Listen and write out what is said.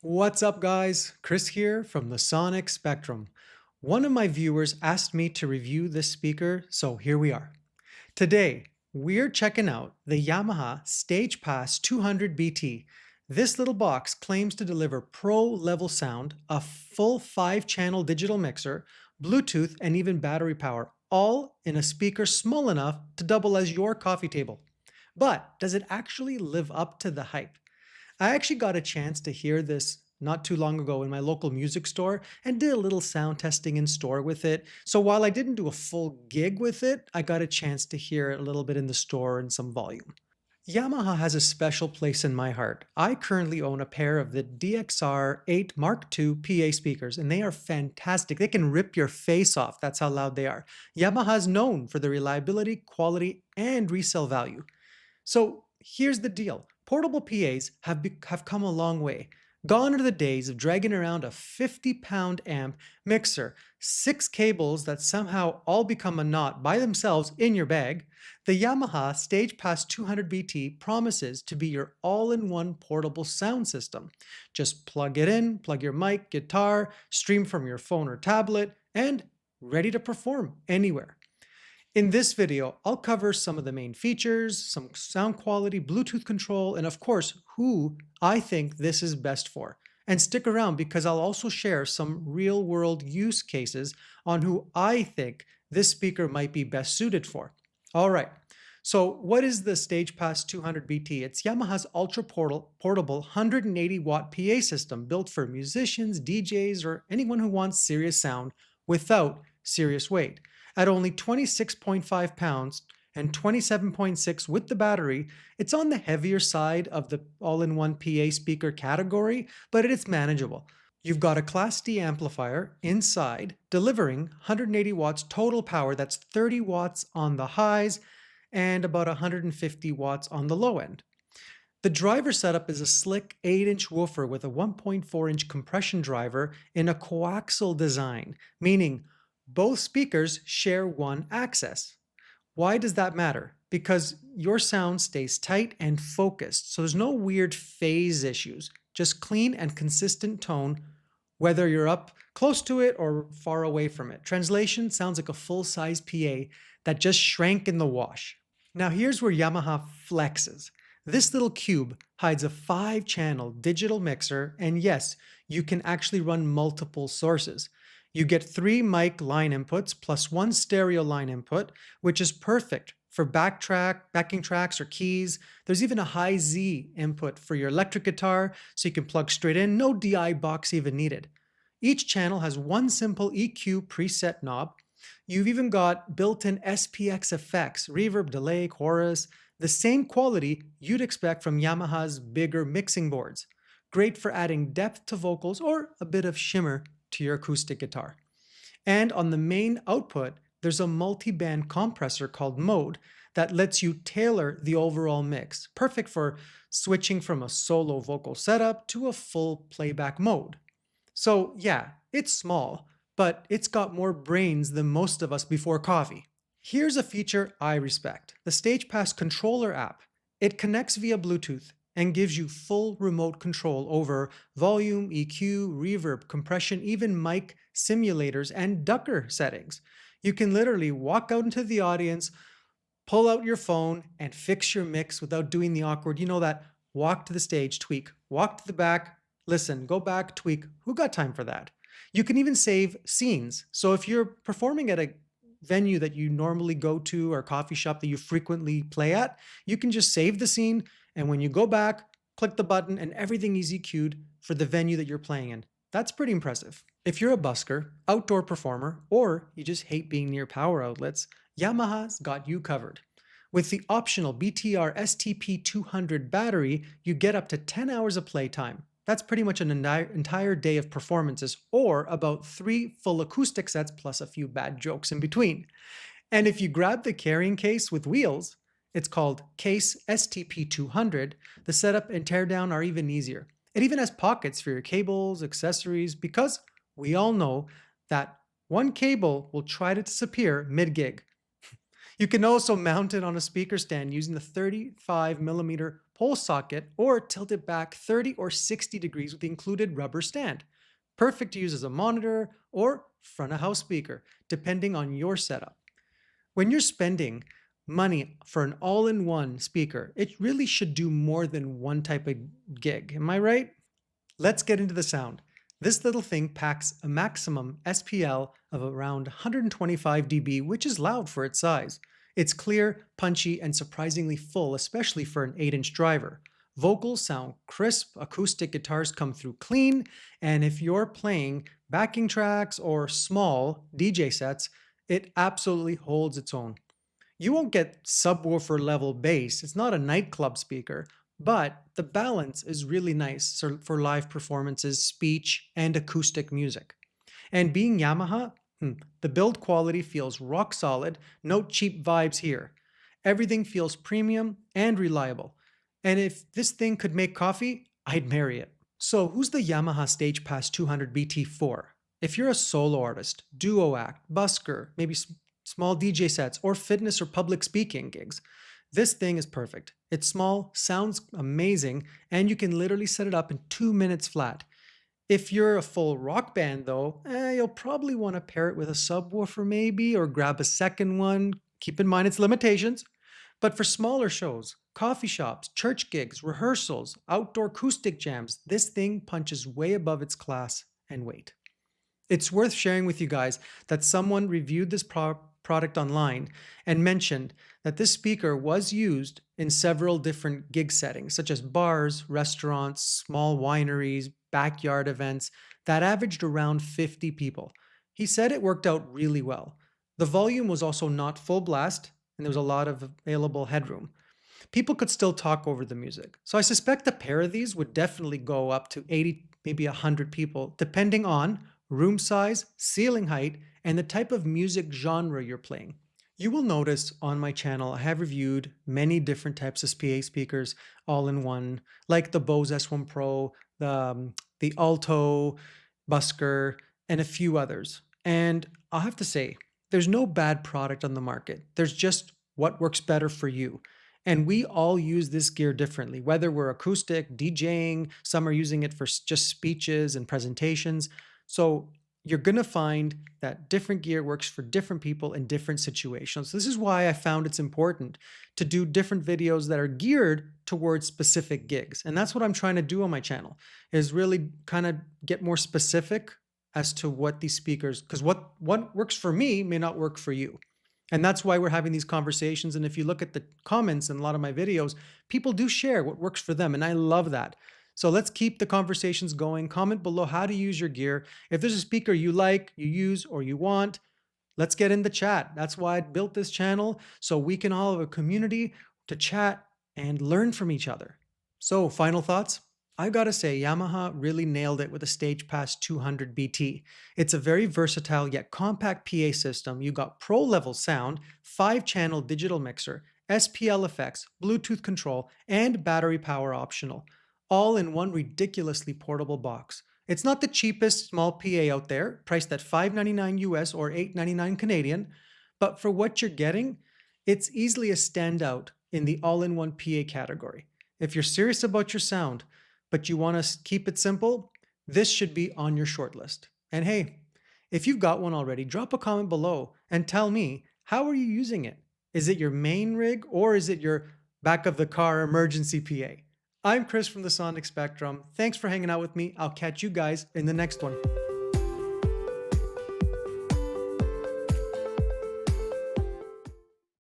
What's up, guys? Chris here from the Sonic Spectrum. One of my viewers asked me to review this speaker, so here we are. Today, we're checking out the Yamaha StagePas 200BT. This little box claims to deliver pro-level sound, a full 5-channel digital mixer, Bluetooth, and even battery power, all in a speaker small enough to double as your coffee table. But does it actually live up to the hype? I actually got a chance to hear this not too long ago in my local music store and did a little sound testing in store with it. So while I didn't do a full gig with it, I got a chance to hear it a little bit in the store in some volume. Yamaha has a special place in my heart. I currently own a pair of the DXR 8 Mark II PA speakers, and they are fantastic. They can rip your face off. That's how loud they are. Yamaha is known for the reliability, quality, and resale value. So here's the deal. Portable PAs have come a long way. Gone are the days of dragging around a 50-pound amp, mixer, 6 cables that somehow all become a knot by themselves in your bag. The Yamaha StagePas 200BT promises to be your all-in-one portable sound system. Just plug it in, plug your mic, guitar, stream from your phone or tablet, and ready to perform anywhere. In this video, I'll cover some of the main features, some sound quality, Bluetooth control, and of course, who I think this is best for. And stick around because I'll also share some real-world use cases on who I think this speaker might be best suited for. All right, so what is the StagePas 200BT? It's Yamaha's ultra-portable 180-watt PA system built for musicians, DJs, or anyone who wants serious sound without serious weight. At only 26.5 pounds and 27.6 with the battery, it's on the heavier side of the all-in-one PA speaker category, but it's manageable. You've got a Class D amplifier inside, delivering 180 watts total power. That's 30 watts on the highs and about 150 watts on the low end. The driver setup is a slick 8-inch woofer with a 1.4-inch compression driver in a coaxial design, meaning both speakers share one access. Why does that matter? Because your sound stays tight and focused, so there's no weird phase issues, just clean and consistent tone, whether you're up close to it or far away from it. Translation sounds like a full-size PA that just shrank in the wash. Now here's where Yamaha flexes. This little cube hides a 5-channel digital mixer, and yes, you can actually run multiple sources. You get 3 mic line inputs plus 1 stereo line input, which is perfect for backing tracks or keys. There's even a high Z input for your electric guitar, so you can plug straight in, no DI box even needed. Each channel has one simple EQ preset knob. You've even got built-in SPX effects, reverb, delay, chorus, the same quality you'd expect from Yamaha's bigger mixing boards. Great for adding depth to vocals or a bit of shimmer to your acoustic guitar. And on the main output, there's a multi-band compressor called Mode that lets you tailor the overall mix, perfect for switching from a solo vocal setup to a full playback mode. So yeah, it's small, but it's got more brains than most of us before coffee. Here's a feature I respect: the StagePas controller app. It connects via Bluetooth and gives you full remote control over volume, EQ, reverb, compression, even mic simulators and ducker settings. You can literally walk out into the audience, pull out your phone, and fix your mix without doing the awkward, that walk to the stage, tweak, walk to the back, listen, go back, tweak. Who got time for that? You can even save scenes. So if you're performing at a venue that you normally go to or coffee shop that you frequently play at, you can just save the scene, and when you go back, click the button and everything is EQ'd for the venue that you're playing in. That's pretty impressive. If you're a busker, outdoor performer, or you just hate being near power outlets, Yamaha's got you covered. With the optional BTR STP200 battery, you get up to 10 hours of playtime. That's pretty much an entire day of performances, or about 3 full acoustic sets plus a few bad jokes in between. And if you grab the carrying case with wheels, it's called Case STP200, the setup and teardown are even easier. It even has pockets for your cables, accessories, because we all know that one cable will try to disappear mid-gig. You can also mount it on a speaker stand using the 35mm pole socket or tilt it back 30 or 60 degrees with the included rubber stand. Perfect to use as a monitor or front of house speaker, depending on your setup. When you're spending money for an all in one speaker, it really should do more than one type of gig. Am I right? Let's get into the sound. This little thing packs a maximum SPL of around 125 dB, which is loud for its size. It's clear, punchy, and surprisingly full, especially for an 8-inch driver. Vocals sound crisp, acoustic guitars come through clean, and if you're playing backing tracks or small DJ sets, it absolutely holds its own. You won't get subwoofer level bass. It's not a nightclub speaker, but the balance is really nice for live performances, speech, and acoustic music. And being Yamaha, the build quality feels rock solid, no cheap vibes here. Everything feels premium and reliable. And if this thing could make coffee, I'd marry it. So who's the Yamaha StagePas 200 BT for? If you're a solo artist, duo act, busker, maybe small DJ sets, or fitness or public speaking gigs, this thing is perfect. It's small, sounds amazing, and you can literally set it up in 2 minutes flat. If you're a full rock band though, you'll probably want to pair it with a subwoofer maybe, or grab a second one. Keep in mind its limitations. But for smaller shows, coffee shops, church gigs, rehearsals, outdoor acoustic jams, this thing punches way above its class and weight. It's worth sharing with you guys that someone reviewed this product online and mentioned that this speaker was used in several different gig settings, such as bars, restaurants, small wineries, backyard events that averaged around 50 people. He said it worked out really well. The volume was also not full blast, and there was a lot of available headroom. People could still talk over the music. So I suspect a pair of these would definitely go up to 80, maybe 100 people, depending on room size, ceiling height, and the type of music genre you're playing. You will notice on my channel I have reviewed many different types of PA speakers all in one, like the Bose S1 Pro, the Alto, Busker, and a few others. And I'll have to say, there's no bad product on the market. There's just what works better for you. And we all use this gear differently, whether we're acoustic, DJing, some are using it for just speeches and presentations. So you're going to find that different gear works for different people in different situations. This is why I found it's important to do different videos that are geared towards specific gigs. And that's what I'm trying to do on my channel, is really kind of get more specific as to what these speakers, because what works for me may not work for you. And that's why we're having these conversations. And if you look at the comments in a lot of my videos, people do share what works for them. And I love that. So let's keep the conversations going. Comment below how to use your gear. If there's a speaker you like, you use, or you want, let's get in the chat. That's why I built this channel, so we can all have a community to chat and learn from each other. So final thoughts? I've got to say, Yamaha really nailed it with the StagePas 200 BT. It's a very versatile yet compact PA system. You got pro level sound, 5-channel digital mixer, SPL effects, Bluetooth control, and battery power optional, all in one ridiculously portable box. It's not the cheapest small PA out there, priced at $5.99 US or $8.99 Canadian, but for what you're getting, it's easily a standout in the all-in-one PA category. If you're serious about your sound, but you want to keep it simple, this should be on your shortlist. And hey, if you've got one already, drop a comment below and tell me, how are you using it? Is it your main rig or is it your back of the car emergency PA? I'm Chris from the Sonic Spectrum. Thanks for hanging out with me. I'll catch you guys in the next one.